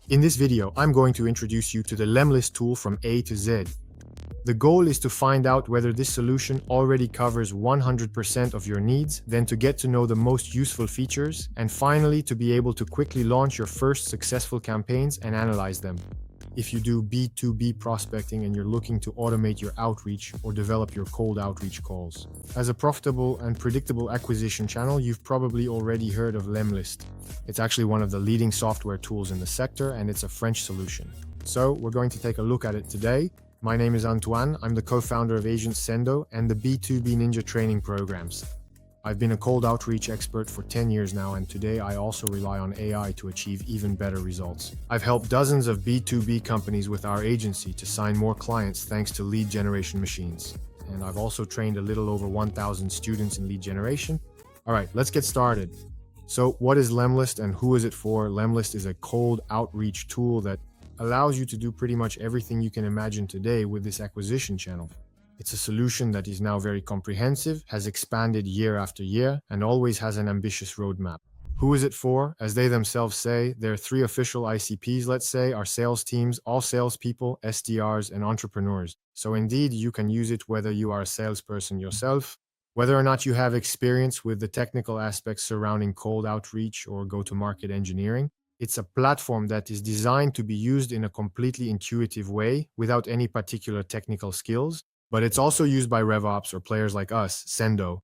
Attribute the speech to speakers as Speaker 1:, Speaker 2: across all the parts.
Speaker 1: In this video, I'm going to introduce you to the Lemlist tool from A to Z. The goal is to find out whether this solution already covers 100% of your needs, then to get to know the most useful features, and finally to be able to quickly launch your first successful campaigns and analyze them. If you do B2B prospecting and you're looking to automate your outreach or develop your cold outreach calls. As a profitable and predictable acquisition channel, you've probably already heard of Lemlist. It's actually one of the leading software tools in the sector, and it's a French solution. So we're going to take a look at it today. My name is Antoine. I'm the co-founder of Agent Sendo and the B2B Ninja training programs. I've been a cold outreach expert for 10 years now, and today I also rely on AI to achieve even better results. I've helped dozens of B2B companies with our agency to sign more clients thanks to lead generation machines. And I've also trained a little over 1,000 students in lead generation. All right, let's get started. So what is Lemlist and who is it for? Lemlist is a cold outreach tool that allows you to do pretty much everything you can imagine today with this acquisition channel. It's a solution that is now very comprehensive, has expanded year after year, and always has an ambitious roadmap. Who is it for? As they themselves say, their three official ICPs, let's say, are sales teams, all salespeople, SDRs, and entrepreneurs. So indeed, you can use it whether you are a salesperson yourself, whether or not you have experience with the technical aspects surrounding cold outreach or go-to-market engineering. It's a platform that is designed to be used in a completely intuitive way without any particular technical skills. But it's also used by RevOps or players like us, Sendo.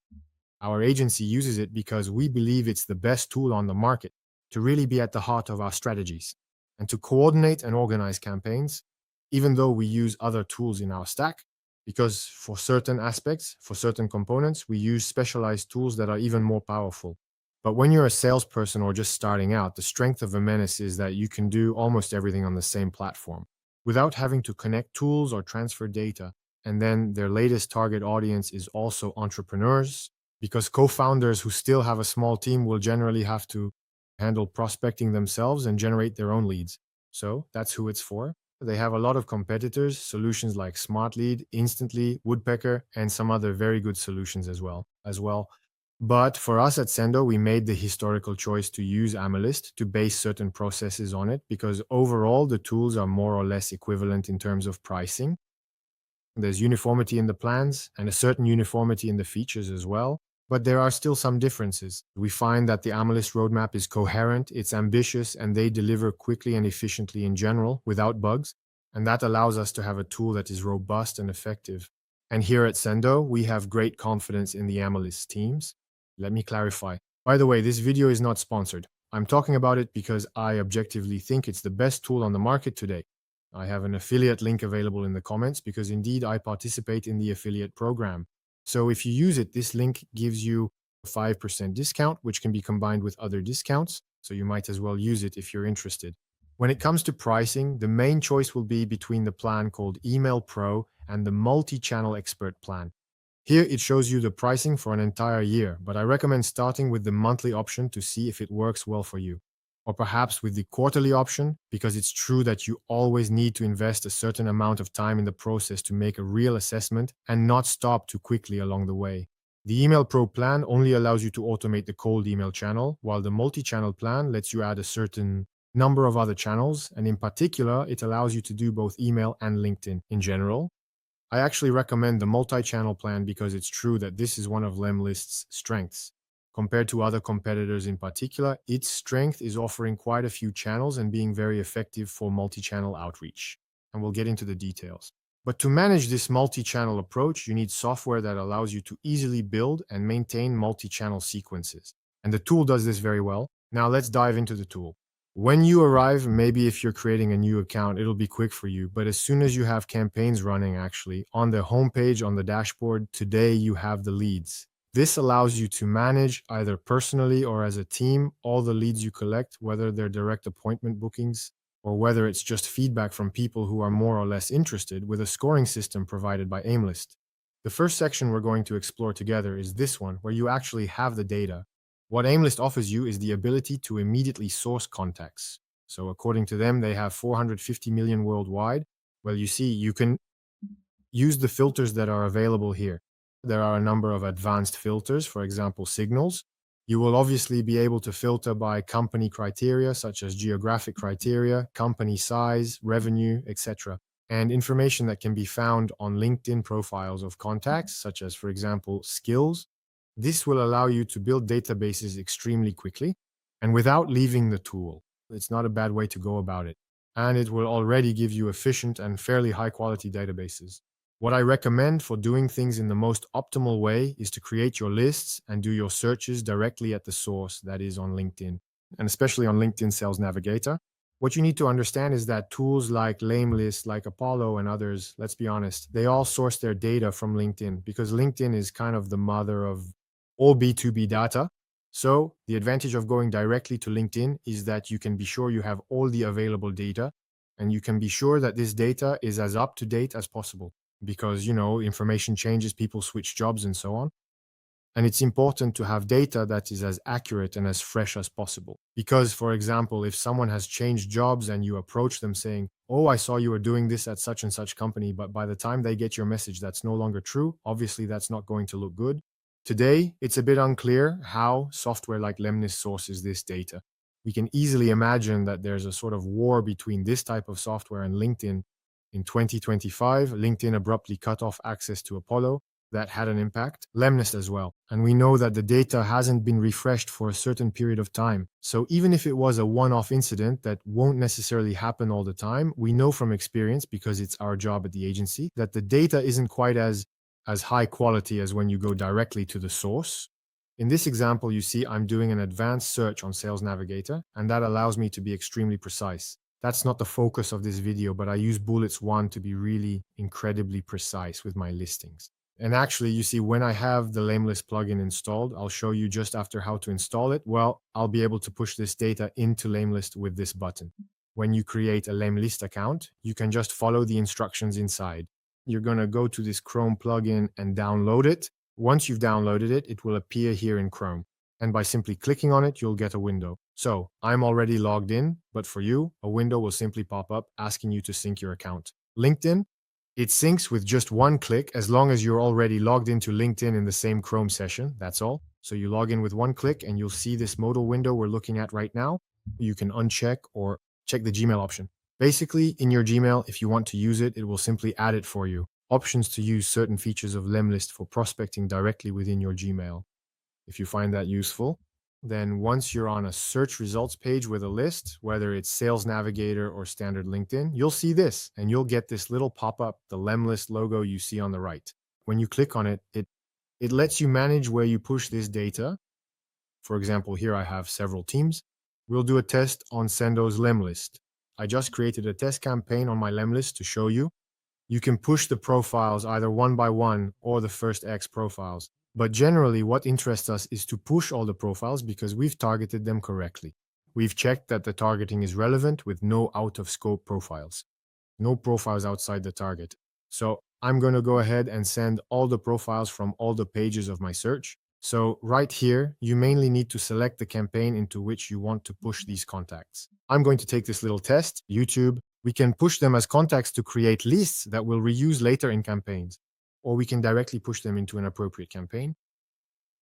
Speaker 1: Our agency uses it because we believe it's the best tool on the market to really be at the heart of our strategies and to coordinate and organize campaigns, even though we use other tools in our stack, because for certain aspects, for certain components, we use specialized tools that are even more powerful. But when you're a salesperson or just starting out, the strength of Menace is that you can do almost everything on the same platform without having to connect tools or transfer data. And then their latest target audience is also entrepreneurs, because co-founders who still have a small team will generally have to handle prospecting themselves and generate their own leads. So that's who it's for. They have a lot of competitors, solutions like SmartLead, Instantly, Woodpecker, and some other very good solutions as well. But for us at Sendo, we made the historical choice to use Lemlist to base certain processes on it, because overall the tools are more or less equivalent in terms of pricing. There's uniformity in the plans and a certain uniformity in the features as well, but there are still some differences. We find that the Lemlist roadmap is coherent, it's ambitious, and they deliver quickly and efficiently in general without bugs, and that allows us to have a tool that is robust and effective. And here at Sendo, we have great confidence in the Lemlist teams. Let me clarify. By the way, this video is not sponsored. I'm talking about it because I objectively think it's the best tool on the market today. I have an affiliate link available in the comments because indeed I participate in the affiliate program. So if you use it, this link gives you a 5% discount, which can be combined with other discounts. So you might as well use it if you're interested. When it comes to pricing, the main choice will be between the plan called Email Pro and the Multi-Channel Expert plan. Here it shows you the pricing for an entire year, but I recommend starting with the monthly option to see if it works well for you. Or perhaps with the quarterly option, because it's true that you always need to invest a certain amount of time in the process to make a real assessment and not stop too quickly along the way. The Email Pro plan only allows you to automate the cold email channel, while the multi-channel plan lets you add a certain number of other channels, and in particular, it allows you to do both email and LinkedIn in general. I actually recommend the multi-channel plan because it's true that this is one of Lemlist's strengths. Compared to other competitors in particular, its strength is offering quite a few channels and being very effective for multi-channel outreach. And we'll get into the details. But to manage this multi-channel approach, you need software that allows you to easily build and maintain multi-channel sequences. And the tool does this very well. Now let's dive into the tool. When you arrive, maybe if you're creating a new account, it'll be quick for you. But as soon as you have campaigns running, actually, on the homepage, on the dashboard, today you have the leads. This allows you to manage, either personally or as a team, all the leads you collect, whether they're direct appointment bookings or whether it's just feedback from people who are more or less interested, with a scoring system provided by Lemlist. The first section we're going to explore together is this one, where you actually have the data. What Lemlist offers you is the ability to immediately source contacts. So according to them, they have 450 million worldwide. Well, you see, you can use the filters that are available here. There are a number of advanced filters, for example, signals, You will obviously be able to filter by company criteria such as geographic criteria, company size, revenue, etc., and information that can be found on LinkedIn profiles of contacts, such as, for example, skills. This will allow you to build databases extremely quickly and without leaving the tool. It's not a bad way to go about it. And it will already give you efficient and fairly high quality databases. What I recommend for doing things in the most optimal way is to create your lists and do your searches directly at the source, that is on LinkedIn, and especially on LinkedIn Sales Navigator. What you need to understand is that tools like Lemlist, like Apollo and others, let's be honest, they all source their data from LinkedIn because LinkedIn is kind of the mother of all B2B data. So the advantage of going directly to LinkedIn is that you can be sure you have all the available data and you can be sure that this data is as up to date as possible because, information changes, people switch jobs and so on. And it's important to have data that is as accurate and as fresh as possible. Because, for example, if someone has changed jobs and you approach them saying, "Oh, I saw you were doing this at such and such company," but by the time they get your message, that's no longer true, obviously that's not going to look good. Today, it's a bit unclear how software like Lemnis sources this data. We can easily imagine that there's a sort of war between this type of software and LinkedIn. In 2025, LinkedIn abruptly cut off access to Apollo. That had an impact, Lemnist as well. And we know that the data hasn't been refreshed for a certain period of time. So even if it was a one-off incident that won't necessarily happen all the time, we know from experience, because it's our job at the agency, that the data isn't quite as high quality as when you go directly to the source. In this example, you see I'm doing an advanced search on Sales Navigator, and that allows me to be extremely precise. That's not the focus of this video, but I use bullets 1 to be really incredibly precise with my listings. And actually, you see, when I have the Lemlist plugin installed, I'll show you just after how to install it. Well, I'll be able to push this data into Lemlist with this button. When you create a Lemlist account, you can just follow the instructions inside. You're going to go to this Chrome plugin and download it. Once you've downloaded it, it will appear here in Chrome. And by simply clicking on it, you'll get a window. So I'm already logged in, but for you, a window will simply pop up asking you to sync your account. LinkedIn, it syncs with just one click as long as you're already logged into LinkedIn in the same Chrome session, that's all. So you log in with one click and you'll see this modal window we're looking at right now. You can uncheck or check the Gmail option. Basically, in your Gmail, if you want to use it, it will simply add it for you. Options to use certain features of Lemlist for prospecting directly within your Gmail. If you find that useful, then once you're on a search results page with a list, whether it's Sales Navigator or standard LinkedIn, you'll see this and you'll get this little pop-up, the Lemlist logo you see on the right. When you click on it, it lets you manage where you push this data. For example, here I have several teams. We'll do a test on Sendo's Lemlist. I just created a test campaign on my Lemlist to show you. You can push the profiles either one by one or the first X profiles. But generally, what interests us is to push all the profiles because we've targeted them correctly. We've checked that the targeting is relevant with no out-of-scope profiles, no profiles outside the target. So I'm going to go ahead and send all the profiles from all the pages of my search. So right here, you mainly need to select the campaign into which you want to push these contacts. I'm going to take this little test, YouTube. We can push them as contacts to create lists that we'll reuse later in campaigns, or we can directly push them into an appropriate campaign.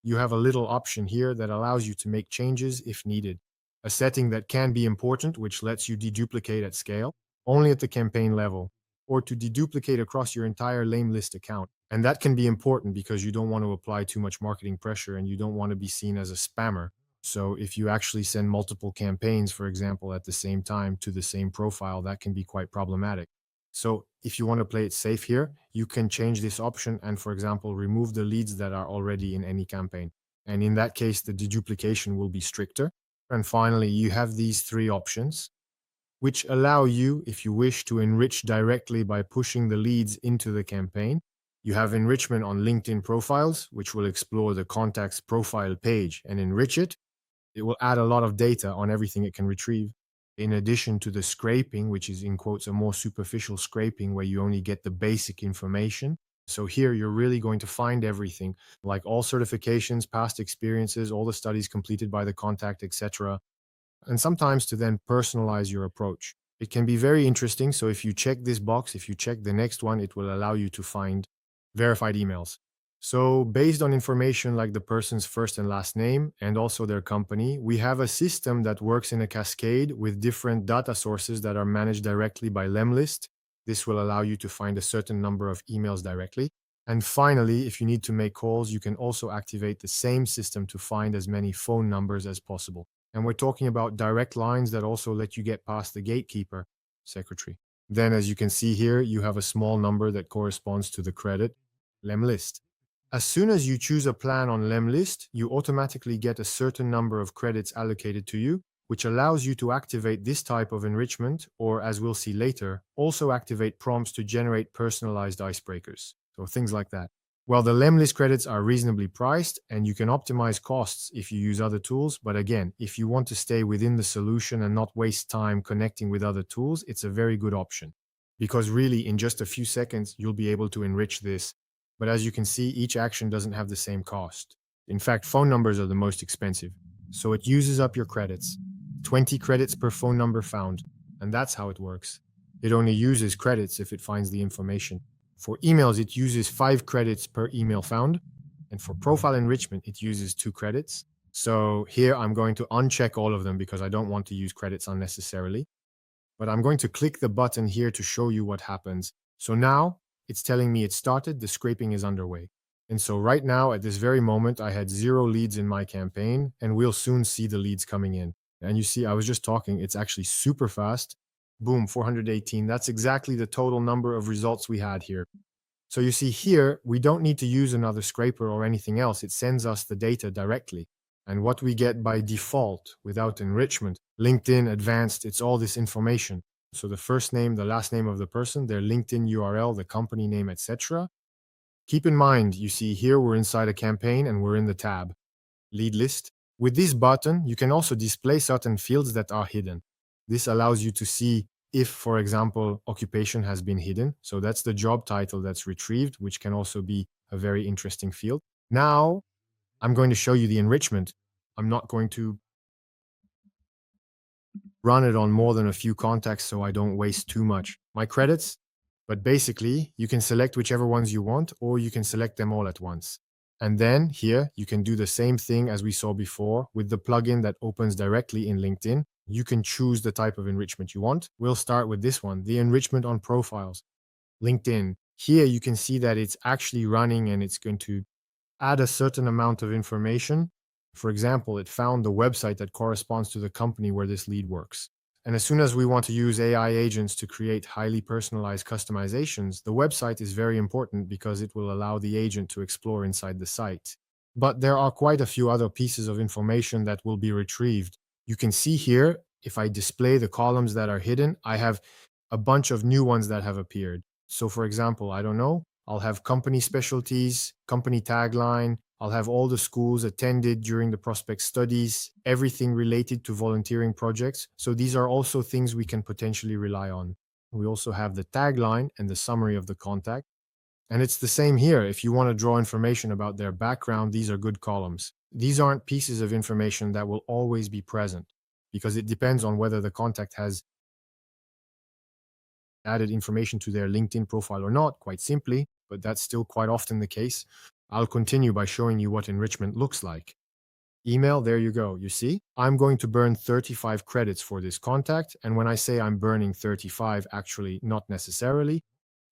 Speaker 1: You have a little option here that allows you to make changes if needed. A setting that can be important, which lets you deduplicate at scale, only at the campaign level, or to deduplicate across your entire Lemlist account. And that can be important because you don't want to apply too much marketing pressure and you don't want to be seen as a spammer. So if you actually send multiple campaigns, for example, at the same time to the same profile, that can be quite problematic. So if you want to play it safe here, you can change this option and, for example, remove the leads that are already in any campaign. And in that case, the deduplication will be stricter. And finally, you have these three options, which allow you, if you wish, to enrich directly by pushing the leads into the campaign. You have enrichment on LinkedIn profiles, which will explore the contact's profile page and enrich it. It will add a lot of data on everything it can retrieve. In addition to the scraping, which is in quotes a more superficial scraping where you only get the basic information. So here you're really going to find everything, like all certifications, past experiences, all the studies completed by the contact, etc. And sometimes to then personalize your approach. It can be very interesting. So if you check this box, if you check the next one, it will allow you to find verified emails. So, based on information like the person's first and last name and also their company, we have a system that works in a cascade with different data sources that are managed directly by Lemlist. This will allow you to find a certain number of emails directly. And finally, if you need to make calls, you can also activate the same system to find as many phone numbers as possible. And we're talking about direct lines that also let you get past the gatekeeper, secretary. Then, as you can see here, you have a small number that corresponds to the credit, Lemlist. As soon as you choose a plan on Lemlist, you automatically get a certain number of credits allocated to you, which allows you to activate this type of enrichment, or as we'll see later, also activate prompts to generate personalized icebreakers. So things like that. Well, the Lemlist credits are reasonably priced, and you can optimize costs if you use other tools. But again, if you want to stay within the solution and not waste time connecting with other tools, it's a very good option. Because really, in just a few seconds, you'll be able to enrich this. But as you can see, each action doesn't have the same cost. In fact, phone numbers are the most expensive. So it uses up your credits. 20 credits per phone number found. And that's how it works. It only uses credits if it finds the information. For emails, it uses 5 credits per email found. And for profile enrichment, it uses 2 credits. So here I'm going to uncheck all of them because I don't want to use credits unnecessarily. But I'm going to click the button here to show you what happens. So now it's telling me it started, the scraping is underway. And so right now, at this very moment, I had 0 leads in my campaign, and we'll soon see the leads coming in. And you see, I was just talking, it's actually super fast. Boom, 418. That's exactly the total number of results we had here. So you see here, we don't need to use another scraper or anything else. It sends us the data directly. And what we get by default without enrichment, LinkedIn Advanced, it's all this information. So the first name, the last name of the person, their LinkedIn URL, the company name, etc. Keep in mind, you see here we're inside a campaign and we're in the tab, lead list. With this button, you can also display certain fields that are hidden. This allows you to see if, for example, occupation has been hidden. So that's the job title that's retrieved, which can also be a very interesting field. Now, I'm going to show you the enrichment. I'm not going to run it on more than a few contacts so I don't waste too much. My credits, but basically you can select whichever ones you want or you can select them all at once. And then here you can do the same thing as we saw before with the plugin that opens directly in LinkedIn. You can choose the type of enrichment you want. We'll start with this one, the enrichment on profiles. LinkedIn. Here you can see that it's actually running and it's going to add a certain amount of information. For example, it found the website that corresponds to the company where this lead works. And as soon as we want to use AI agents to create highly personalized customizations, the website is very important because it will allow the agent to explore inside the site. But there are quite a few other pieces of information that will be retrieved. You can see here, if I display the columns that are hidden, I have a bunch of new ones that have appeared. So for example, I don't know, I'll have company specialties, company tagline. I'll have all the schools attended during the prospect studies, everything related to volunteering projects. So these are also things we can potentially rely on. We also have the tagline and the summary of the contact. And it's the same here. If you want to draw information about their background, these are good columns. These aren't pieces of information that will always be present because it depends on whether the contact has added information to their LinkedIn profile or not, quite simply, but that's still quite often the case. I'll continue by showing you what enrichment looks like. Email, there you go. You see, I'm going to burn 35 credits for this contact. And when I say I'm burning 35, actually not necessarily.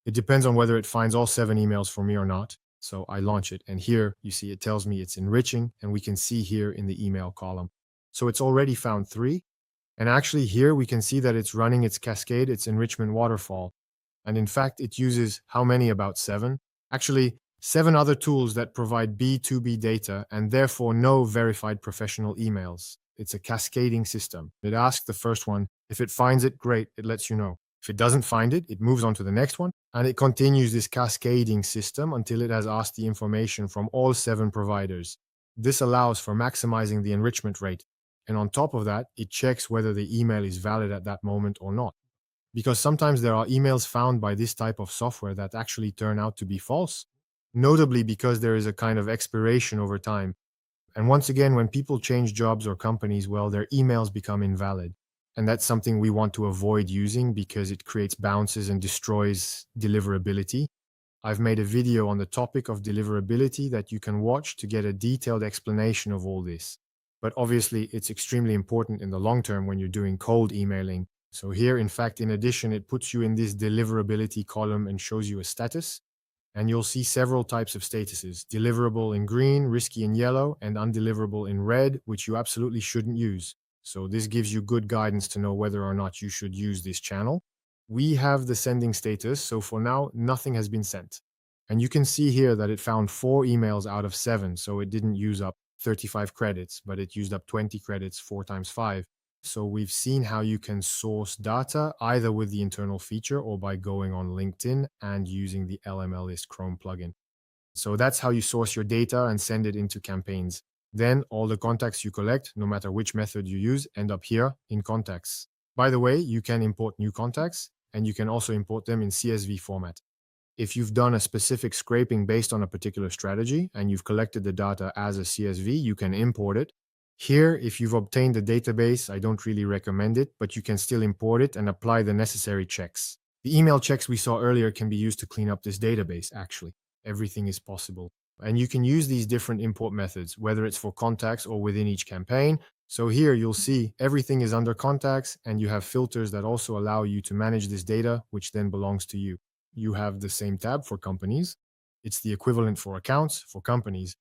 Speaker 1: It depends on whether it finds all 7 emails for me or not. So I launch it. And here you see it tells me it's enriching. And we can see here in the email column. So it's already found 3. And actually here we can see that it's running its cascade, its enrichment waterfall. And in fact, it uses how many? About 7? Actually, 7 other tools that provide B2B data and therefore no verified professional emails. It's a cascading system. It asks the first one. If it finds it, great, it lets you know. If it doesn't find it, it moves on to the next one. And it continues this cascading system until it has asked the information from all 7 providers. This allows for maximizing the enrichment rate. And on top of that, it checks whether the email is valid at that moment or not. Because sometimes there are emails found by this type of software that actually turn out to be false, notably because there is a kind of expiration over time. And once again, when people change jobs or companies, well, their emails become invalid. And that's something we want to avoid using because it creates bounces and destroys deliverability. I've made a video on the topic of deliverability that you can watch to get a detailed explanation of all this. But obviously, it's extremely important in the long term when you're doing cold emailing. So here, in fact, in addition, it puts you in this deliverability column and shows you a status. And you'll see several types of statuses: deliverable in green, risky in yellow, and undeliverable in red, which you absolutely shouldn't use. So this gives you good guidance to know whether or not you should use this channel. We have the sending status, so for now, nothing has been sent. And you can see here that it found 4 emails out of 7, so it didn't use up 35 credits, but it used up 20 credits 4 times 5. So we've seen how you can source data either with the internal feature or by going on LinkedIn and using the Lemlist Chrome plugin. So that's how you source your data and send it into campaigns. Then all the contacts you collect, no matter which method you use, end up here in contacts. By the way, you can import new contacts, and you can also import them in CSV format. If you've done a specific scraping based on a particular strategy and you've collected the data as a CSV, you can import it. Here, if you've obtained the database, I don't really recommend it, but you can still import it and apply the necessary checks. The email checks we saw earlier can be used to clean up this database, actually. Everything is possible. And you can use these different import methods, whether it's for contacts or within each campaign. So here you'll see everything is under contacts, and you have filters that also allow you to manage this data, which then belongs to you. You have the same tab for companies. It's the equivalent for accounts for companies.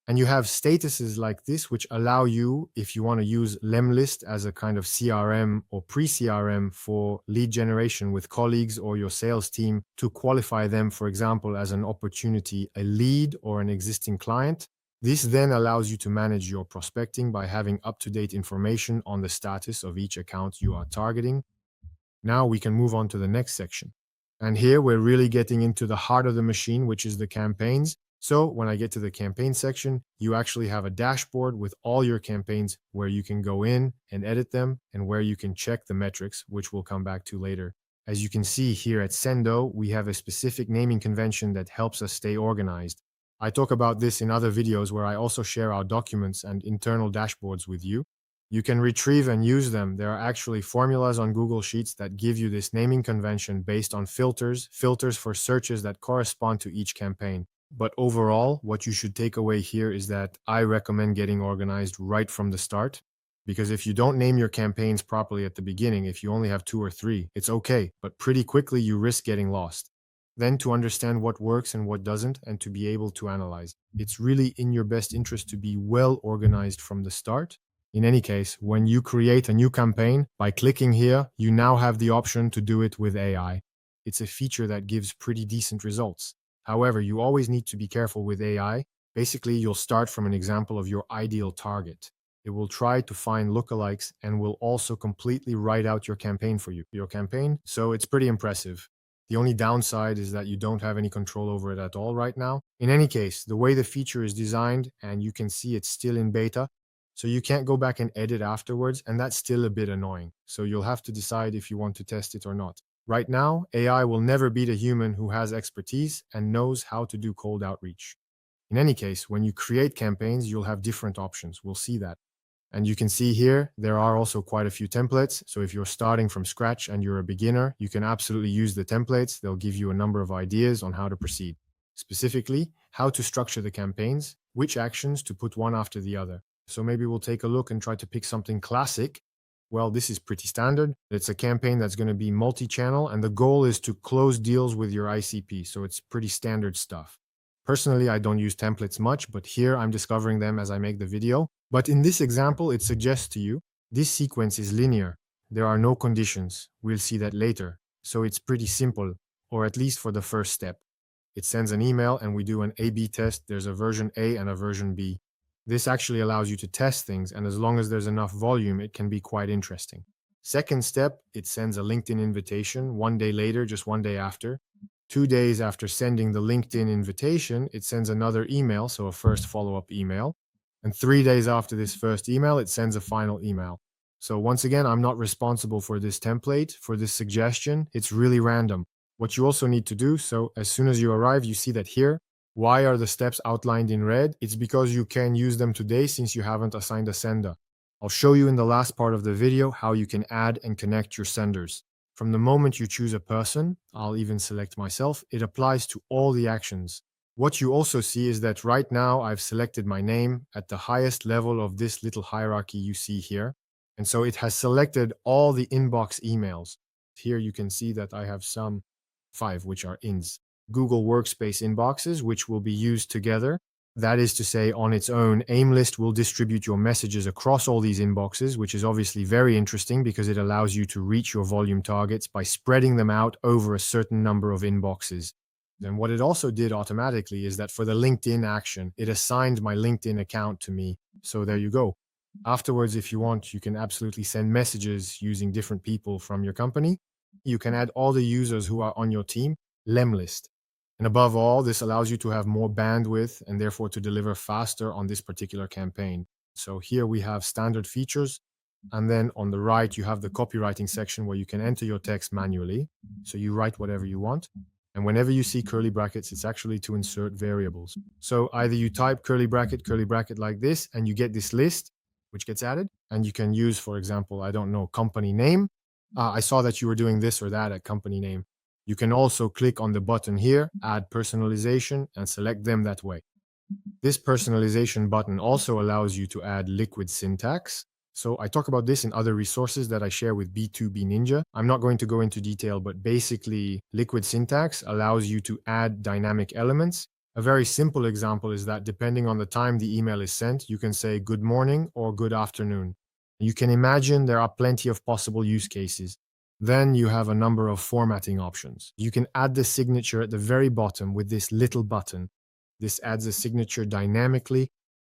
Speaker 1: And you have statuses like this, which allow you, if you want to use Lemlist as a kind of CRM or pre-CRM for lead generation with colleagues or your sales team, to qualify them, for example, as an opportunity, a lead or an existing client. This then allows you to manage your prospecting by having up-to-date information on the status of each account you are targeting. Now we can move on to the next section. And here we're really getting into the heart of the machine, which is the campaigns. So when I get to the campaign section, you actually have a dashboard with all your campaigns where you can go in and edit them and where you can check the metrics, which we'll come back to later. As you can see here at Sendo, we have a specific naming convention that helps us stay organized. I talk about this in other videos where I also share our documents and internal dashboards with you. You can retrieve and use them. There are actually formulas on Google Sheets that give you this naming convention based on filters for searches that correspond to each campaign. But overall, what you should take away here is that I recommend getting organized right from the start. Because if you don't name your campaigns properly at the beginning, if you only have 2 or 3, it's okay, but pretty quickly you risk getting lost. Then to understand what works and what doesn't, and to be able to analyze. It's really in your best interest to be well organized from the start. In any case, when you create a new campaign, by clicking here, you now have the option to do it with AI. It's a feature that gives pretty decent results. However, you always need to be careful with AI. Basically, you'll start from an example of your ideal target. It will try to find lookalikes and will also completely write out your campaign for you, so it's pretty impressive. The only downside is that you don't have any control over it at all right now. In any case, the way the feature is designed, and you can see it's still in beta, so you can't go back and edit afterwards, and that's still a bit annoying. So you'll have to decide if you want to test it or not. Right now, AI will never beat a human who has expertise and knows how to do cold outreach. In any case, when you create campaigns, you'll have different options. We'll see that. And you can see here, there are also quite a few templates. So if you're starting from scratch and you're a beginner, you can absolutely use the templates. They'll give you a number of ideas on how to proceed. Specifically, how to structure the campaigns, which actions to put one after the other. So maybe we'll take a look and try to pick something classic. Well, this is pretty standard. It's a campaign that's going to be multi-channel, and the goal is to close deals with your ICP. So it's pretty standard stuff. Personally, I don't use templates much, but here I'm discovering them as I make the video. But in this example, it suggests to you, this sequence is linear. There are no conditions. We'll see that later. So it's pretty simple, or at least for the first step. It sends an email and we do an A/B test. There's a version A and a version B. This actually allows you to test things, and as long as there's enough volume, it can be quite interesting. Second step, it sends a LinkedIn invitation 1 day later, just 1 day after. 2 days after sending the LinkedIn invitation, it sends another email, so a first follow-up email. And 3 days after this first email, it sends a final email. So once again, I'm not responsible for this template, for this suggestion. It's really random. What you also need to do, so as soon as you arrive, you see that here. Why are the steps outlined in red? It's because you can use them today since you haven't assigned a sender. I'll show you in the last part of the video how you can add and connect your senders. From the moment you choose a person, I'll even select myself, it applies to all the actions. What you also see is that right now I've selected my name at the highest level of this little hierarchy you see here. And so it has selected all the inbox emails. Here you can see that I have some 5, which are ins. Google Workspace inboxes, which will be used together. That is to say, on its own, Aimlist will distribute your messages across all these inboxes, which is obviously very interesting because it allows you to reach your volume targets by spreading them out over a certain number of inboxes. Then what it also did automatically is that for the LinkedIn action, it assigned my LinkedIn account to me. So there you go. Afterwards, if you want, you can absolutely send messages using different people from your company. You can add all the users who are on your team, Lemlist. And above all, this allows you to have more bandwidth and therefore to deliver faster on this particular campaign. So here we have standard features. And then on the right, you have the copywriting section where you can enter your text manually. So you write whatever you want. And whenever you see curly brackets, it's actually to insert variables. So either you type curly bracket like this, and you get this list, which gets added. And you can use, for example, I don't know, company name. I saw that you were doing this or that at company name. You can also click on the button here, add personalization, and select them that way. This personalization button also allows you to add liquid syntax. So I talk about this in other resources that I share with B2B Ninja. I'm not going to go into detail, but basically liquid syntax allows you to add dynamic elements. A very simple example is that depending on the time the email is sent, you can say good morning or good afternoon. You can imagine there are plenty of possible use cases. Then you have a number of formatting options. You can add the signature at the very bottom with this little button. This adds a signature dynamically.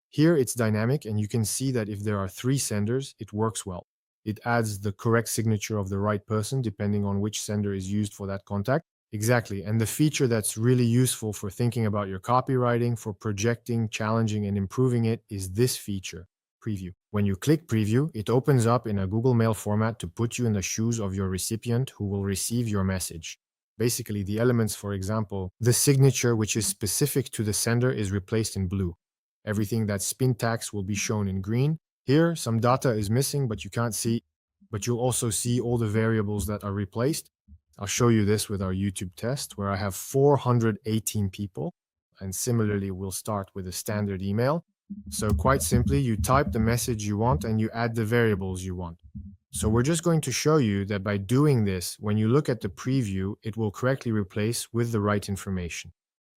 Speaker 1: Here it's dynamic, and you can see that if there are 3 senders, it works well. It adds the correct signature of the right person depending on which sender is used for that contact. Exactly. And the feature that's really useful for thinking about your copywriting, for projecting, challenging, and improving it is this feature, preview. When you click preview, it opens up in a Google Mail format to put you in the shoes of your recipient who will receive your message. Basically, the elements, for example, the signature which is specific to the sender is replaced in blue. Everything that's syntax will be shown in green. Here, some data is missing, but you can't see, but you'll also see all the variables that are replaced. I'll show you this with our YouTube test where I have 418 people. And similarly, we'll start with a standard email. So quite simply, you type the message you want and you add the variables you want. So we're just going to show you that by doing this, when you look at the preview, it will correctly replace with the right information.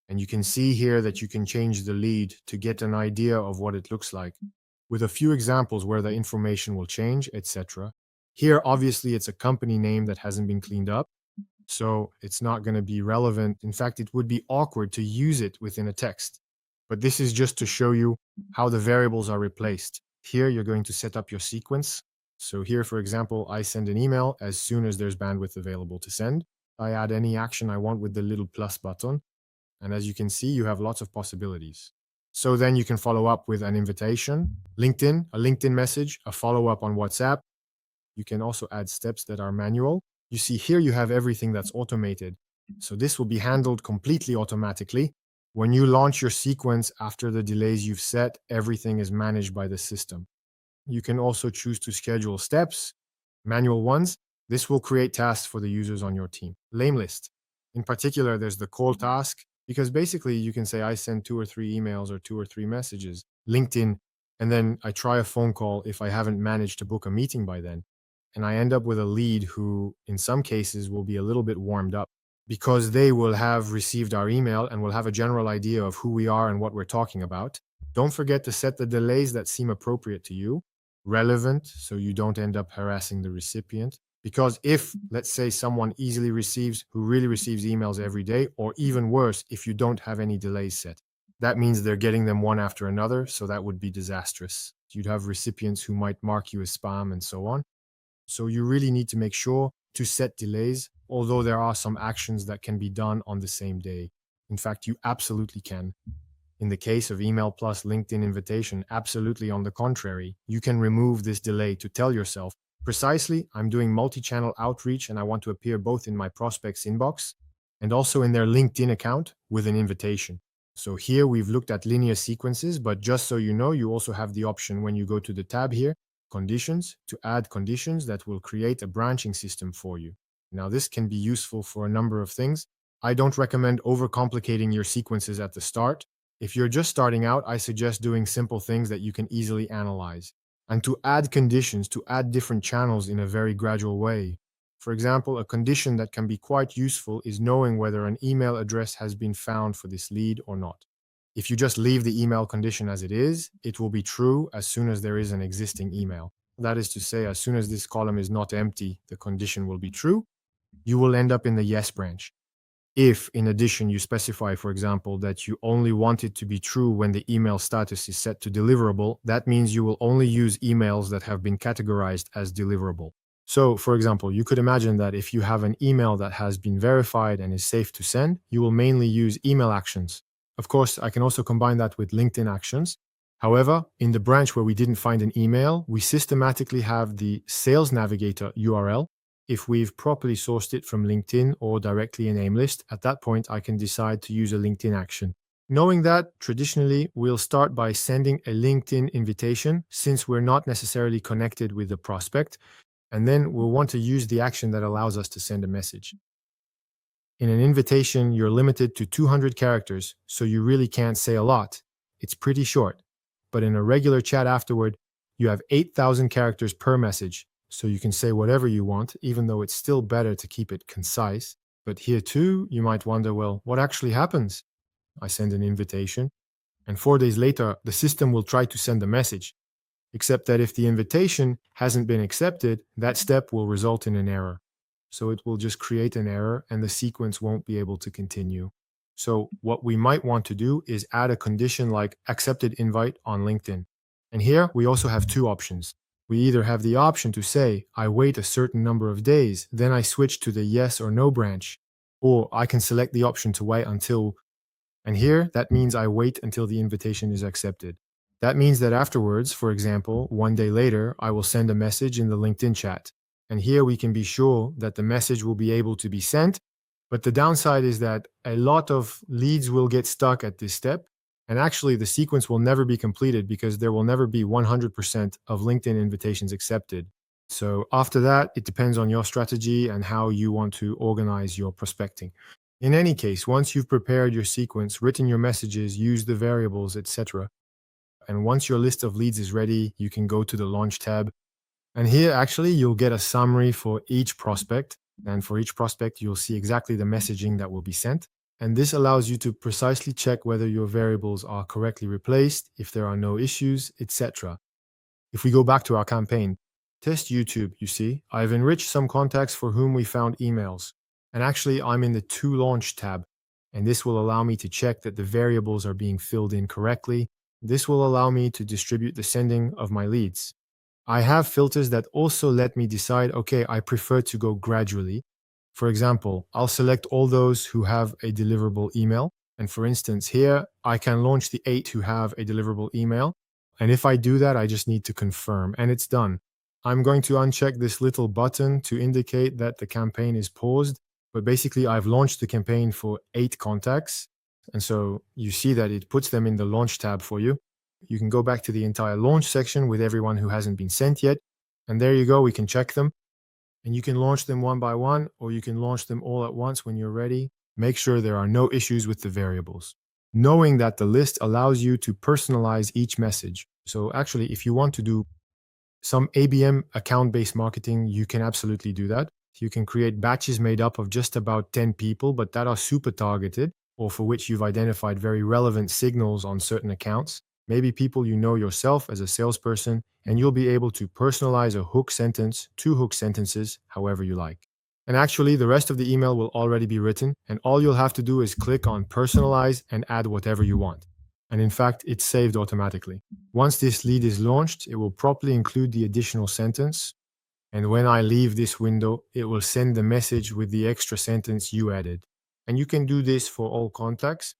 Speaker 1: And you can see here that you can change the lead to get an idea of what it looks like, with a few examples where the information will change, etc. Here, obviously, it's a company name that hasn't been cleaned up, so it's not going to be relevant. In fact, it would be awkward to use it within a text. But this is just to show you how the variables are replaced. Here, you're going to set up your sequence. So here, for example, I send an email as soon as there's bandwidth available to send. I add any action I want with the little plus button. And as you can see, you have lots of possibilities. So then you can follow up with an invitation, LinkedIn, a LinkedIn message, a follow-up on WhatsApp. You can also add steps that are manual. You see here you have everything that's automated. So this will be handled completely automatically. When you launch your sequence after the delays you've set, everything is managed by the system. You can also choose to schedule steps, manual ones. This will create tasks for the users on your team. Lemlist. In particular, there's the call task, because basically you can say I send 2 or 3 emails or 2 or 3 messages, LinkedIn, and then I try a phone call if I haven't managed to book a meeting by then. And I end up with a lead who, in some cases, will be a little bit warmed up because they will have received our email and will have a general idea of who we are and what we're talking about. Don't forget to set the delays that seem appropriate to you, relevant, so you don't end up harassing the recipient. Because if, let's say, someone who really receives emails every day, or even worse, if you don't have any delays set, that means they're getting them one after another, so that would be disastrous. You'd have recipients who might mark you as spam and so on. So you really need to make sure to set delays, although there are some actions that can be done on the same day. In fact, you absolutely can. In the case of email plus LinkedIn invitation, absolutely on the contrary, you can remove this delay to tell yourself, precisely, I'm doing multi-channel outreach and I want to appear both in my prospect's inbox and also in their LinkedIn account with an invitation. So here we've looked at linear sequences, but just so you know, you also have the option when you go to the tab here, conditions, to add conditions that will create a branching system for you. Now, this can be useful for a number of things. I don't recommend overcomplicating your sequences at the start. If you're just starting out, I suggest doing simple things that you can easily analyze. And to add conditions, to add different channels in a very gradual way. For example, a condition that can be quite useful is knowing whether an email address has been found for this lead or not. If you just leave the email condition as it will be true as soon as there is an existing email. That is to say, as soon as this column is not empty, the condition will be true. You will end up in the yes branch. If, in addition, you specify, for example, that you only want it to be true when the email status is set to deliverable, that means you will only use emails that have been categorized as deliverable. So, for example, you could imagine that if you have an email that has been verified and is safe to send, you will mainly use email actions. Of course, I can also combine that with LinkedIn actions. However, in the branch where we didn't find an email, we systematically have the Sales Navigator URL. If we've properly sourced it from LinkedIn or directly in Lemlist, at that point, I can decide to use a LinkedIn action. Knowing that, traditionally, we'll start by sending a LinkedIn invitation since we're not necessarily connected with the prospect, and then we'll want to use the action that allows us to send a message. In an invitation, you're limited to 200 characters, so you really can't say a lot. It's pretty short. But in a regular chat afterward, you have 8,000 characters per message, so you can say whatever you want, even though it's still better to keep it concise. But here too, you might wonder, well, what actually happens? I send an invitation, and 4 days later, the system will try to send a message. Except that if the invitation hasn't been accepted, that step will result in an error. So it will just create an error and the sequence won't be able to continue. So what we might want to do is add a condition like accepted invite on LinkedIn. And here we also have two options. We either have the option to say, I wait a certain number of days, then I switch to the yes or no branch, or I can select the option to wait until, and here that means I wait until the invitation is accepted. That means that afterwards, for example, 1 day later, I will send a message in the LinkedIn chat. And here we can be sure that the message will be able to be sent. But the downside is that a lot of leads will get stuck at this step. And actually, the sequence will never be completed because there will never be 100% of LinkedIn invitations accepted. So after that, it depends on your strategy and how you want to organize your prospecting. In any case, once you've prepared your sequence, written your messages, used the variables, etc., and once your list of leads is ready, you can go to the Launch tab. And here, actually, you'll get a summary for each prospect. And for each prospect, you'll see exactly the messaging that will be sent. And this allows you to precisely check whether your variables are correctly replaced, if there are no issues, etc. If we go back to our campaign, test YouTube, you see, I've enriched some contacts for whom we found emails. And actually, I'm in the To Launch tab. And this will allow me to check that the variables are being filled in correctly. This will allow me to distribute the sending of my leads. I have filters that also let me decide, okay, I prefer to go gradually. For example, I'll select all those who have a deliverable email. And for instance, here, I can launch the 8 who have a deliverable email. And if I do that, I just need to confirm, and it's done. I'm going to uncheck this little button to indicate that the campaign is paused. But basically, I've launched the campaign for 8 contacts. And so you see that it puts them in the Launch tab for you. You can go back to the entire launch section with everyone who hasn't been sent yet. And there you go, we can check them. And you can launch them one by one, or you can launch them all at once when you're ready. Make sure there are no issues with the variables. Knowing that the list allows you to personalize each message. So actually, if you want to do some ABM account-based marketing, you can absolutely do that. You can create batches made up of just about 10 people, but that are super targeted, or for which you've identified very relevant signals on certain accounts. Maybe people you know yourself as a salesperson, and you'll be able to personalize a hook sentence, 2 hook sentences, however you like. And actually, the rest of the email will already be written, and all you'll have to do is click on personalize and add whatever you want. And in fact, it's saved automatically. Once this lead is launched, it will properly include the additional sentence. And when I leave this window, it will send the message with the extra sentence you added. And you can do this for all contacts.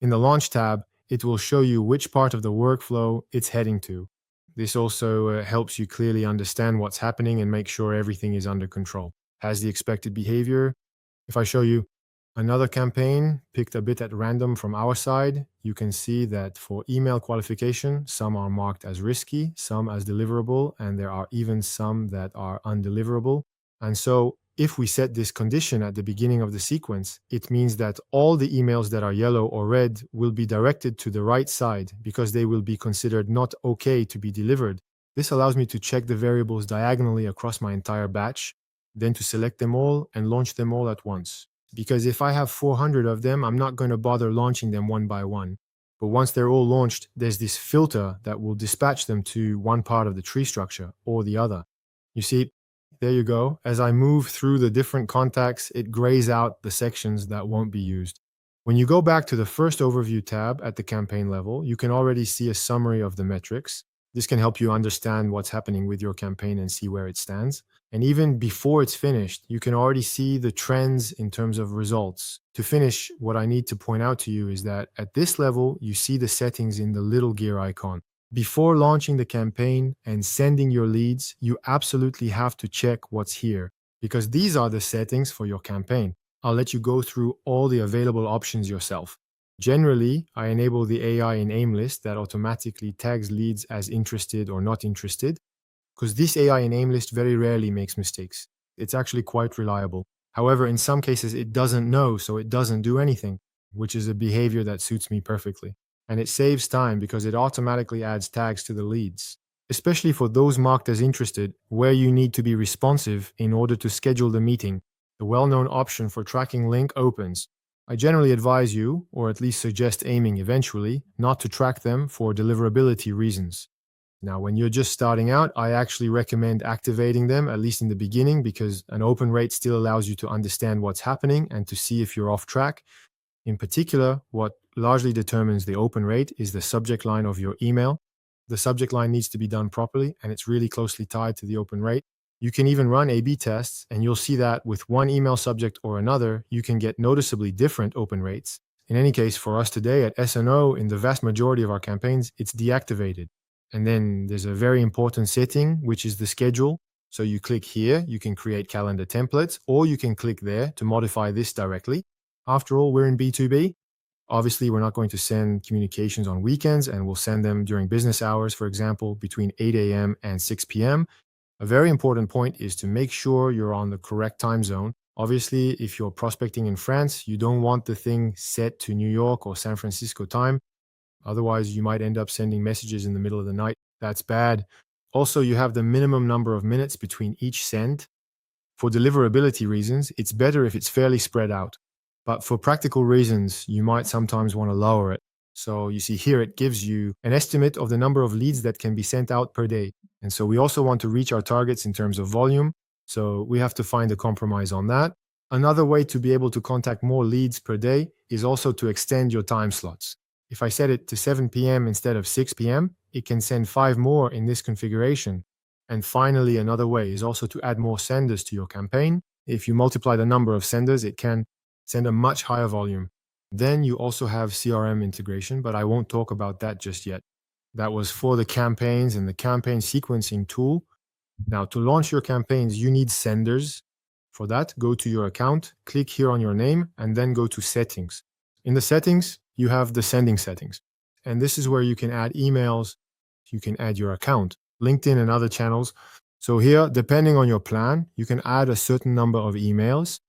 Speaker 1: In the Launch tab, it will show you which part of the workflow it's heading to. This also helps you clearly understand what's happening and make sure everything is under control. Has the expected behavior. If I show you another campaign picked a bit at random from our side, you can see that for email qualification, some are marked as risky, some as deliverable, and there are even some that are undeliverable. And so If we set this condition at the beginning of the sequence, it means that all the emails that are yellow or red will be directed to the right side because they will be considered not okay to be delivered. This allows me to check the variables diagonally across my entire batch, then to select them all and launch them all at once. Because if I have 400 of them, I'm not going to bother launching them one by one. But once they're all launched, there's this filter that will dispatch them to one part of the tree structure or the other. You see, there you go. As I move through the different contacts, it grays out the sections that won't be used. When you go back to the first overview tab at the campaign level, you can already see a summary of the metrics. This can help you understand what's happening with your campaign and see where it stands. And even before it's finished, you can already see the trends in terms of results. To finish, what I need to point out to you is that at this level, you see the settings in the little gear icon. Before launching the campaign and sending your leads, you absolutely have to check what's here because these are the settings for your campaign. I'll let you go through all the available options yourself. Generally, I enable the AI in Aimlist that automatically tags leads as interested or not interested because this AI in Aimlist very rarely makes mistakes. It's actually quite reliable. However, in some cases, it doesn't know, so it doesn't do anything, which is a behavior that suits me perfectly. And it saves time because it automatically adds tags to the leads, especially for those marked as interested, where you need to be responsive in order to schedule the meeting. The well-known option for tracking link opens. I generally advise you, or at least suggest aiming eventually, not to track them for deliverability reasons. Now, when you're just starting out, I actually recommend activating them, at least in the beginning, because an open rate still allows you to understand what's happening and to see if you're off track. In particular, what largely determines the open rate is the subject line of your email. The subject line needs to be done properly, and it's really closely tied to the open rate. You can even run A/B tests, and you'll see that with one email subject or another, you can get noticeably different open rates. In any case, for us today at S&O, in the vast majority of our campaigns, it's deactivated. And then there's a very important setting, which is the schedule. So you click here, you can create calendar templates, or you can click there to modify this directly. After all, we're in B2B. Obviously, we're not going to send communications on weekends, and we'll send them during business hours, for example, between 8 a.m. and 6 p.m. A very important point is to make sure you're on the correct time zone. Obviously, if you're prospecting in France, you don't want the thing set to New York or San Francisco time. Otherwise, you might end up sending messages in the middle of the night. That's bad. Also, you have the minimum number of minutes between each send. For deliverability reasons, it's better if it's fairly spread out. But for practical reasons, you might sometimes want to lower it. So you see here, it gives you an estimate of the number of leads that can be sent out per day. And so we also want to reach our targets in terms of volume. So we have to find a compromise on that. Another way to be able to contact more leads per day is also to extend your time slots. If I set it to 7 p.m. instead of 6 p.m., it can send 5 more in this configuration. And finally, another way is also to add more senders to your campaign. If you multiply the number of senders, it can send a much higher volume. Then you also have CRM integration, but I won't talk about that just yet. That was for the campaigns and the campaign sequencing tool. Now, to launch your campaigns, you need senders. For that, go to your account, click here on your name, and then go to settings. In the settings, you have the sending settings. And this is where you can add emails, you can add your account, LinkedIn and other channels. So here, depending on your plan, you can add a certain number of emails.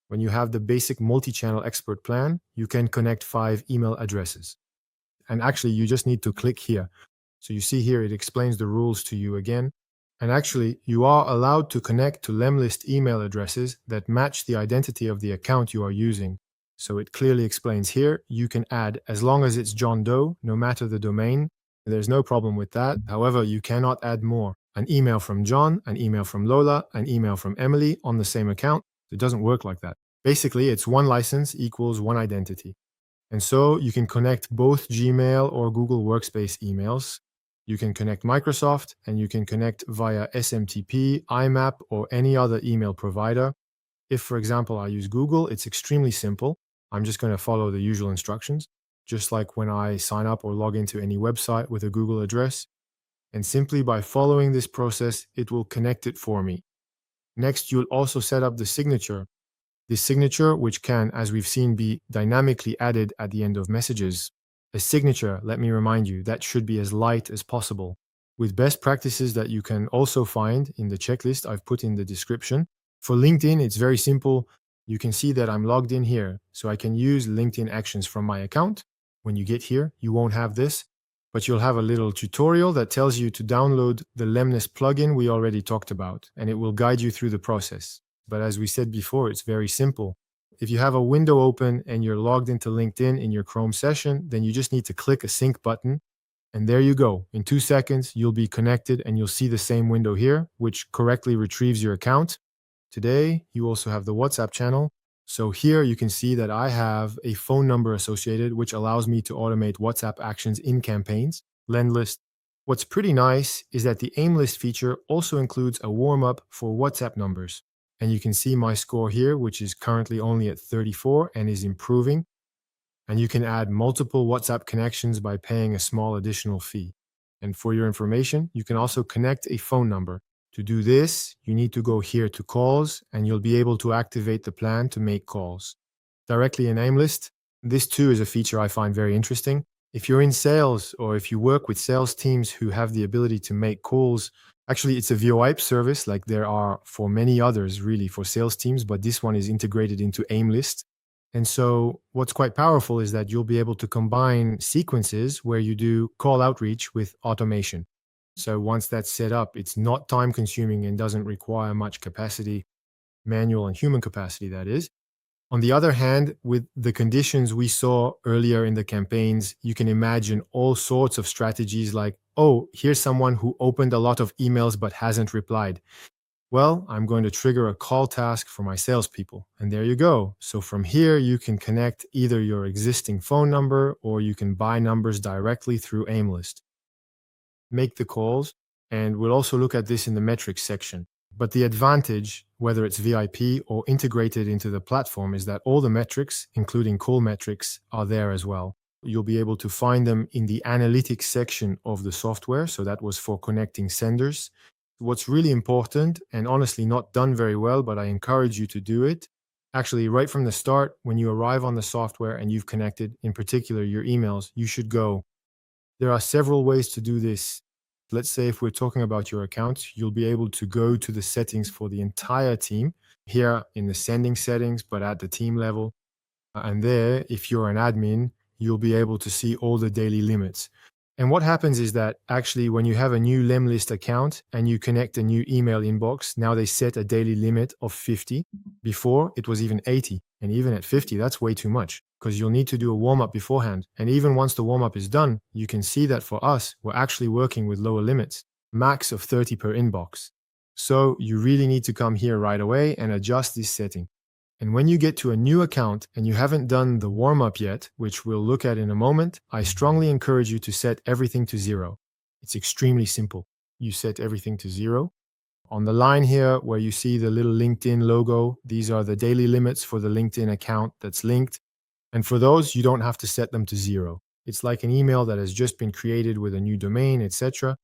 Speaker 1: When you have the basic multi-channel expert plan, you can connect 5 email addresses. And actually, you just need to click here. So you see here, it explains the rules to you again. And actually, you are allowed to connect to Lemlist email addresses that match the identity of the account you are using. So it clearly explains here, you can add as long as it's John Doe, no matter the domain. There's no problem with that. However, you cannot add more. An email from John, an email from Lola, an email from Emily on the same account. It doesn't work like that. Basically, it's one license equals one identity. And so you can connect both Gmail or Google Workspace emails. You can connect Microsoft, and you can connect via SMTP, IMAP, or any other email provider. If, for example, I use Google, it's extremely simple. I'm just going to follow the usual instructions, just like when I sign up or log into any website with a Google address. And simply by following this process, it will connect it for me. Next, you'll also set up the signature. This signature, which can, as we've seen, be dynamically added at the end of messages. A signature, let me remind you, that should be as light as possible. With best practices that you can also find in the checklist I've put in the description, For LinkedIn, it's very simple. You can see that I'm logged in here, so I can use LinkedIn actions from my account. When you get here, you won't have this, but you'll have a little tutorial that tells you to download the Lemlist plugin we already talked about, and it will guide you through the process. But as we said before, it's very simple. If you have a window open and you're logged into LinkedIn in your Chrome session, then you just need to click a sync button. And there you go. In 2 seconds, you'll be connected and you'll see the same window here, which correctly retrieves your account. Today, you also have the WhatsApp channel. So here you can see that I have a phone number associated, which allows me to automate WhatsApp actions in campaigns. Lemlist. What's pretty nice is that the aim list feature also includes a warm-up for WhatsApp numbers. And you can see my score here, which is currently only at 34 and is improving. And you can add multiple WhatsApp connections by paying a small additional fee. And for your information, you can also connect a phone number. To do this, you need to go here to calls, and you'll be able to activate the plan to make calls. Directly in Aimlist, this too is a feature I find very interesting. If you're in sales or if you work with sales teams who have the ability to make calls, actually it's a VoIP service like there are for many others really for sales teams, but this one is integrated into Aimlist. And so what's quite powerful is that you'll be able to combine sequences where you do call outreach with automation. So once that's set up, it's not time consuming and doesn't require much capacity, manual and human capacity, that is. On the other hand, with the conditions we saw earlier in the campaigns, you can imagine all sorts of strategies like, oh, here's someone who opened a lot of emails but hasn't replied. Well, I'm going to trigger a call task for my salespeople. And there you go. So from here, you can connect either your existing phone number or you can buy numbers directly through Aimlist. Make the calls, and we'll also look at this in the metrics section. But the advantage, whether it's VIP or integrated into the platform, is that all the metrics, including call metrics, are there as well. You'll be able to find them in the analytics section of the software. So that was for connecting senders. What's really important, and honestly not done very well, but I encourage you to do it, actually right from the start, when you arrive on the software and you've connected, in particular your emails, you should go. There are several ways to do this. Let's say if we're talking about your account, you'll be able to go to the settings for the entire team here in the sending settings, but at the team level. And there, if you're an admin, you'll be able to see all the daily limits. And what happens is that actually when you have a new Lemlist account and you connect a new email inbox, now they set a daily limit of 50. Before it was even 80. And even at 50, that's way too much because you'll need to do a warm-up beforehand. And even once the warm-up is done, you can see that for us, we're actually working with lower limits, max of 30 per inbox. So you really need to come here right away and adjust this setting. And when you get to a new account and you haven't done the warm-up yet, which we'll look at in a moment, I strongly encourage you to set everything to 0. It's extremely simple. You set everything to 0. On the line here where you see the little LinkedIn logo, these are the daily limits for the LinkedIn account that's linked. And for those, you don't have to set them to 0. It's like an email that has just been created with a new domain, etc.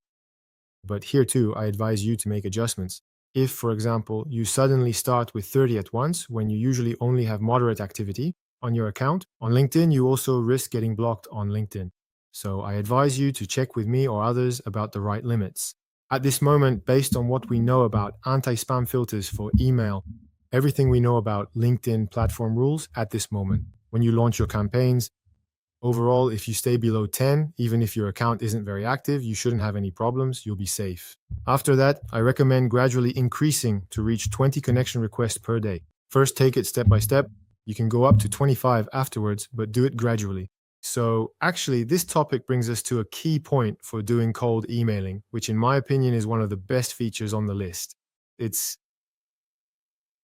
Speaker 1: But here too, I advise you to make adjustments. If, for example, you suddenly start with 30 at once, when you usually only have moderate activity on your account, on LinkedIn, you also risk getting blocked on LinkedIn. So I advise you to check with me or others about the right limits. At this moment, based on what we know about anti-spam filters for email, everything we know about LinkedIn platform rules at this moment, when you launch your campaigns, overall, if you stay below 10, even if your account isn't very active, you shouldn't have any problems, you'll be safe. After that, I recommend gradually increasing to reach 20 connection requests per day. First, take it step by step. You can go up to 25 afterwards, but do it gradually. So actually, this topic brings us to a key point for doing cold emailing, which in my opinion is one of the best features on the list. It's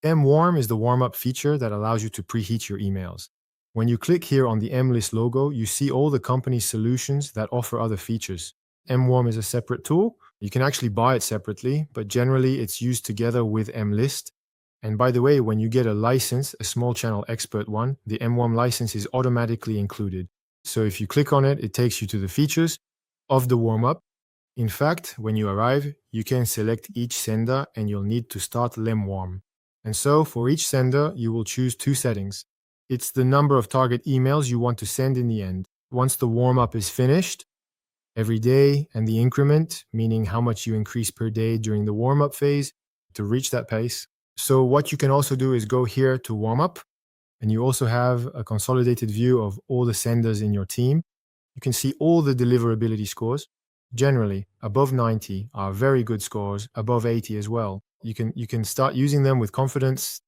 Speaker 1: Lemwarm is the warm-up feature that allows you to preheat your emails. When you click here on the Lemlist logo, you see all the company's solutions that offer other features. Lemwarm is a separate tool. You can actually buy it separately, but generally it's used together with Lemlist. And by the way, when you get a license, a small channel expert one, the Lemwarm license is automatically included. So if you click on it, it takes you to the features of the warm-up. In fact, when you arrive, you can select each sender and you'll need to start Lemwarm. And so for each sender, you will choose 2 settings. It's the number of target emails you want to send in the end. Once the warm-up is finished, every day, and the increment, meaning how much you increase per day during the warm-up phase to reach that pace. So what you can also do is go here to warm up, and you also have a consolidated view of all the senders in your team. You can see all the deliverability scores. Generally, above 90 are very good scores, above 80 as well. You can start using them with confidence.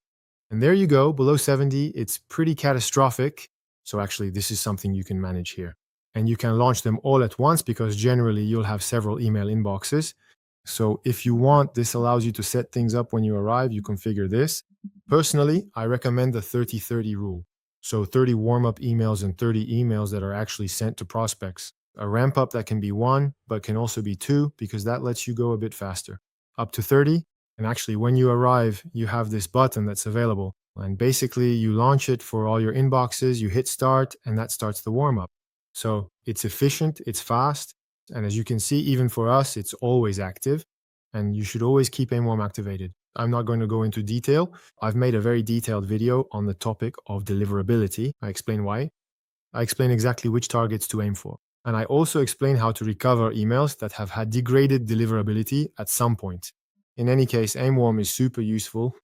Speaker 1: And there you go, below 70, it's pretty catastrophic. So actually, this is something you can manage here. And you can launch them all at once because generally you'll have several email inboxes. So if you want, this allows you to set things up when you arrive. You configure this. Personally, I recommend the 30-30 rule. So 30 warm-up emails and 30 emails that are actually sent to prospects. A ramp up that can be 1, but can also be 2, because that lets you go a bit faster. Up to 30, and actually when you arrive, you have this button that's available. And basically you launch it for all your inboxes, you hit start, and that starts the warm-up. So it's efficient, it's fast, and as you can see, even for us, it's always active, and you should always keep Lemwarm activated. I'm not going to go into detail. I've made a very detailed video on the topic of deliverability. I explain why. I explain exactly which targets to aim for. And I also explain how to recover emails that have had degraded deliverability at some point. In any case, Lemwarm is super useful.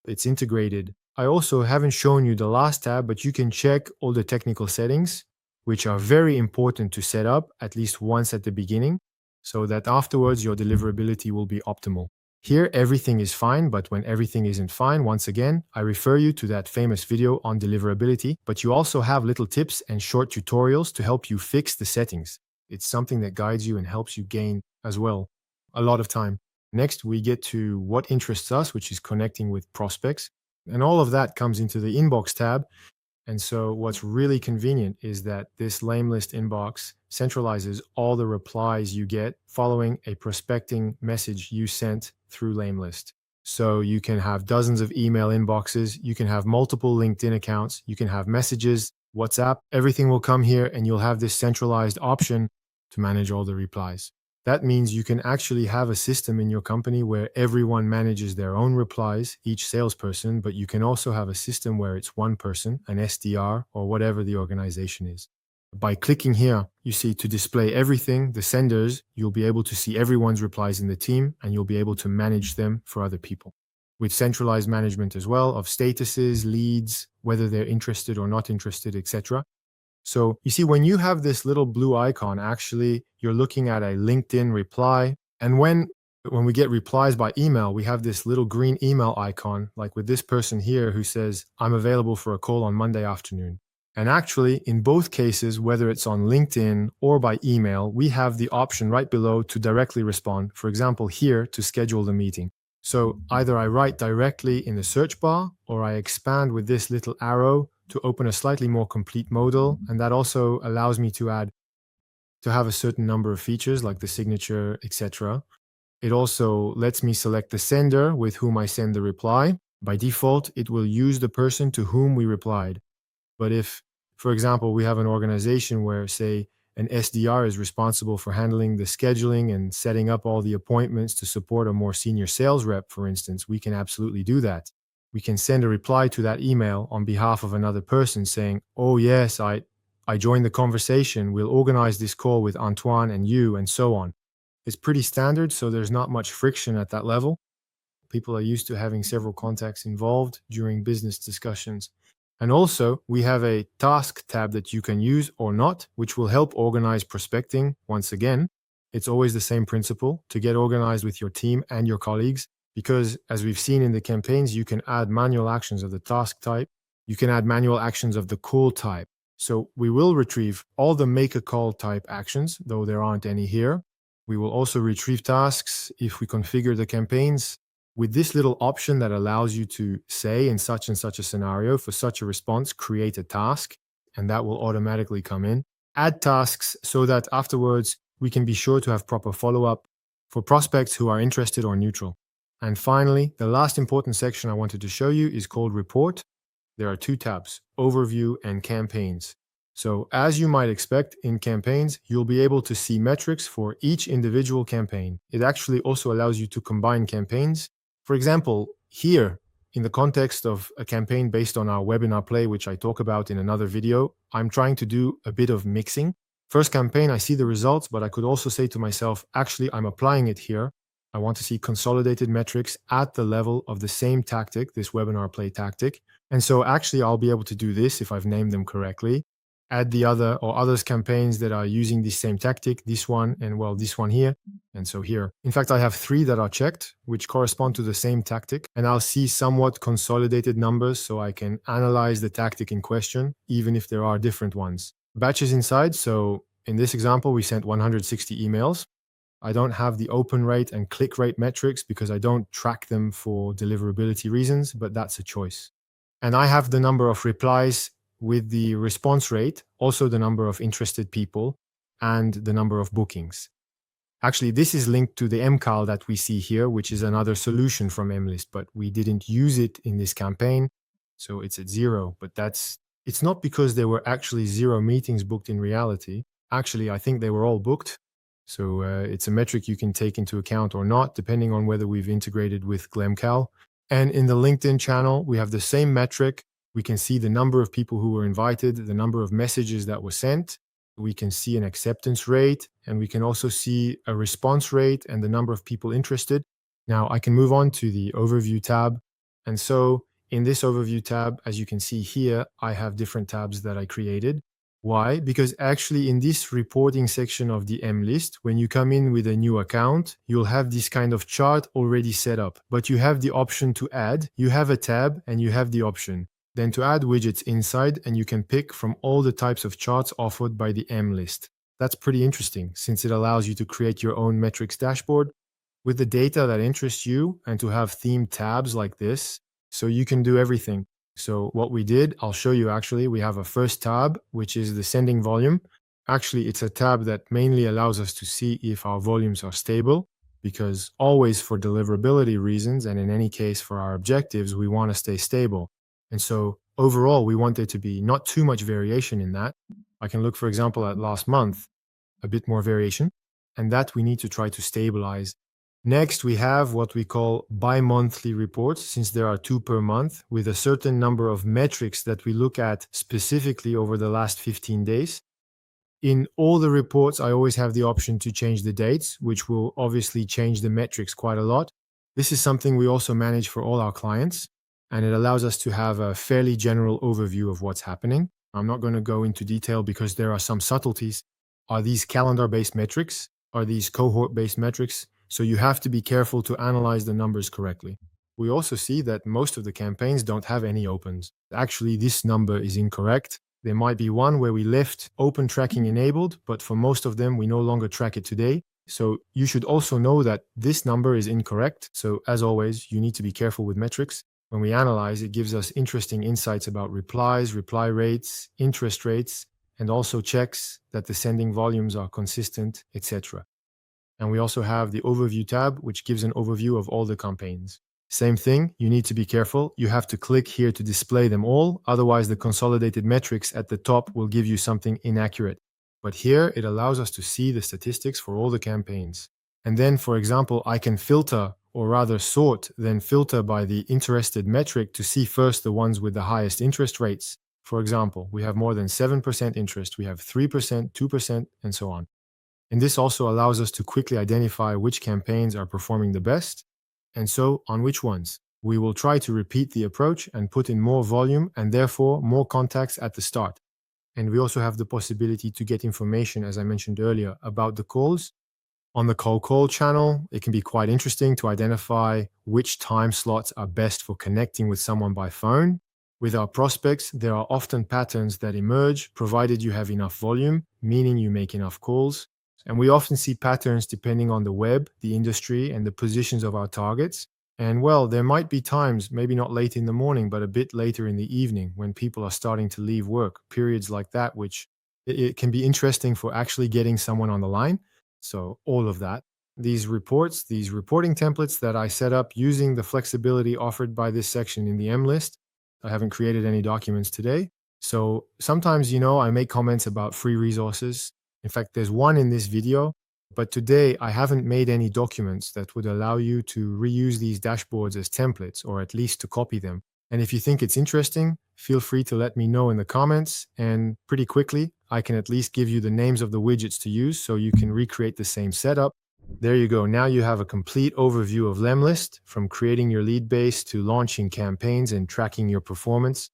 Speaker 1: It's integrated. I also haven't shown you the last tab, but you can check all the technical settings, which are very important to set up at least once at the beginning, so that afterwards your deliverability will be optimal. Here, everything is fine, but when everything isn't fine, once again, I refer you to that famous video on deliverability, but you also have little tips and short tutorials to help you fix the settings. It's something that guides you and helps you gain as well a lot of time. Next, we get to what interests us, which is connecting with prospects. And all of that comes into the inbox tab. And so what's really convenient is that this Lemlist inbox centralizes all the replies you get following a prospecting message you sent through Lemlist. So you can have dozens of email inboxes, you can have multiple LinkedIn accounts, you can have messages, WhatsApp, everything will come here, and you'll have this centralized option to manage all the replies. That means you can actually have a system in your company where everyone manages their own replies, each salesperson, but you can also have a system where it's one person, an SDR, or whatever the organization is. By clicking here, you see to display everything, the senders, you'll be able to see everyone's replies in the team, and you'll be able to manage them for other people. With centralized management as well of statuses, leads, whether they're interested or not interested, etc. So you see, when you have this little blue icon, actually, you're looking at a LinkedIn reply. And when we get replies by email, we have this little green email icon, like with this person here who says, I'm available for a call on Monday afternoon. And actually, in both cases, whether it's on LinkedIn or by email, we have the option right below to directly respond. For example, here to schedule the meeting. So either I write directly in the search bar or I expand with this little arrow to open a slightly more complete modal. And that also allows me to have a certain number of features like the signature, etc. It also lets me select the sender with whom I send the reply. By default, it will use the person to whom we replied. But if, for example, we have an organization where, say, an SDR is responsible for handling the scheduling and setting up all the appointments to support a more senior sales rep, for instance, we can absolutely do that. We can send a reply to that email on behalf of another person saying, oh yes, I joined the conversation. We'll organize this call with Antoine and you, and so on. It's pretty standard, so there's not much friction at that level. People are used to having several contacts involved during business discussions. And also, we have a task tab that you can use or not, which will help organize prospecting. Once again, it's always the same principle to get organized with your team and your colleagues, because as we've seen in the campaigns, you can add manual actions of the task type. You can add manual actions of the call type. So we will retrieve all the make a call type actions, though there aren't any here. We will also retrieve tasks if we configure the campaigns with this little option that allows you to say in such and such a scenario, for such a response, create a task, and that will automatically come in. Add tasks so that afterwards we can be sure to have proper follow-up for prospects who are interested or neutral. And finally, the last important section I wanted to show you is called Report. There are 2 tabs, Overview and Campaigns. So as you might expect in campaigns, you'll be able to see metrics for each individual campaign. It actually also allows you to combine campaigns. For example, here, in the context of a campaign based on our webinar play, which I talk about in another video, I'm trying to do a bit of mixing. First campaign, I see the results, but I could also say to myself, actually, I'm applying it here. I want to see consolidated metrics at the level of the same tactic, this webinar play tactic. And so actually I'll be able to do this if I've named them correctly. Add the other or others campaigns that are using this same tactic, this one, and well, this one here, and so here. In fact, I have 3 that are checked, which correspond to the same tactic, and I'll see somewhat consolidated numbers so I can analyze the tactic in question, even if there are different ones. Batches inside, so in this example, we sent 160 emails. I don't have the open rate and click rate metrics because I don't track them for deliverability reasons, but that's a choice. And I have the number of replies with the response rate, also the number of interested people, and the number of bookings. Actually, this is linked to the mcal that we see here, which is another solution from Lemlist, but we didn't use it in this campaign, so it's at 0. But it's not because there were actually 0 meetings booked in reality. Actually, I think they were all booked. So it's a metric you can take into account or not, depending on whether we've integrated with Glemcal. And in the LinkedIn channel, we have the same metric. We can see the number of people who were invited, the number of messages that were sent. We can see an acceptance rate, and we can also see a response rate and the number of people interested. Now I can move on to the overview tab. And so in this overview tab, as you can see here, I have different tabs that I created. Why? Because actually in this reporting section of the Lemlist, when you come in with a new account, you'll have this kind of chart already set up, but you have the option to add. You have a tab and you have the option then to add widgets inside, and you can pick from all the types of charts offered by the Lemlist. That's pretty interesting since it allows you to create your own metrics dashboard with the data that interests you and to have themed tabs like this, so you can do everything. So what we did, I'll show you actually, we have a first tab, which is the sending volume. Actually, it's a tab that mainly allows us to see if our volumes are stable, because always for deliverability reasons, and in any case for our objectives, we want to stay stable. And so overall, we want there to be not too much variation in that. I can look, for example, at last month, a bit more variation, and that we need to try to stabilize. Next, we have what we call bi-monthly reports, since there are 2 per month, with a certain number of metrics that we look at specifically over the last 15 days. In all the reports, I always have the option to change the dates, which will obviously change the metrics quite a lot. This is something we also manage for all our clients, and it allows us to have a fairly general overview of what's happening. I'm not going to go into detail because there are some subtleties. Are these calendar-based metrics? Are these cohort-based metrics? So you have to be careful to analyze the numbers correctly. We also see that most of the campaigns don't have any opens. Actually, this number is incorrect. There might be one where we left open tracking enabled, but for most of them, we no longer track it today. So you should also know that this number is incorrect. So as always, you need to be careful with metrics. When we analyze, it gives us interesting insights about replies, reply rates, interest rates, and also checks that the sending volumes are consistent, etc. And we also have the overview tab, which gives an overview of all the campaigns. Same thing, you need to be careful. You have to click here to display them all. Otherwise, the consolidated metrics at the top will give you something inaccurate. But here, it allows us to see the statistics for all the campaigns. And then, for example, I can filter, or rather sort, then filter by the interested metric to see first the ones with the highest interest rates. For example, we have more than 7% interest, we have 3%, 2%, and so on. And this also allows us to quickly identify which campaigns are performing the best, and so on which ones. We will try to repeat the approach and put in more volume and therefore more contacts at the start. And we also have the possibility to get information, as I mentioned earlier, about the calls. On the cold call channel, it can be quite interesting to identify which time slots are best for connecting with someone by phone. With our prospects, there are often patterns that emerge, provided you have enough volume, meaning you make enough calls. And we often see patterns depending on the web, the industry, and the positions of our targets. And well, there might be times, maybe not late in the morning, but a bit later in the evening when people are starting to leave work, periods like that, which it can be interesting for actually getting someone on the line. So all of that, these reports, these reporting templates that I set up using the flexibility offered by this section in the Lemlist. I haven't created any documents today. So sometimes, I make comments about free resources. In fact, there's one in this video, but today I haven't made any documents that would allow you to reuse these dashboards as templates, or at least to copy them. And if you think it's interesting, feel free to let me know in the comments, and pretty quickly, I can at least give you the names of the widgets to use so you can recreate the same setup. There you go. Now you have a complete overview of Lemlist, from creating your lead base to launching campaigns and tracking your performance.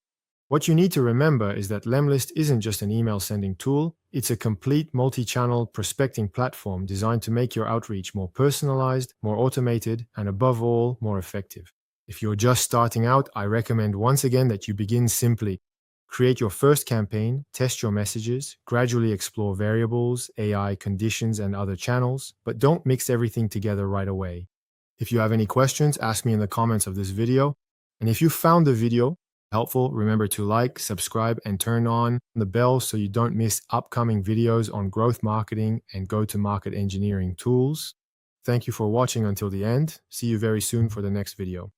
Speaker 1: What you need to remember is that Lemlist isn't just an email sending tool, it's a complete multi-channel prospecting platform designed to make your outreach more personalized, more automated, and above all, more effective. If you're just starting out, I recommend once again that you begin simply. Create your first campaign, test your messages, gradually explore variables, AI, conditions, and other channels, but don't mix everything together right away. If you have any questions, ask me in the comments of this video. And if you found the video helpful, remember to like, subscribe, and turn on the bell so you don't miss upcoming videos on growth marketing and go-to-market engineering tools. Thank you for watching until the end. See you very soon for the next video.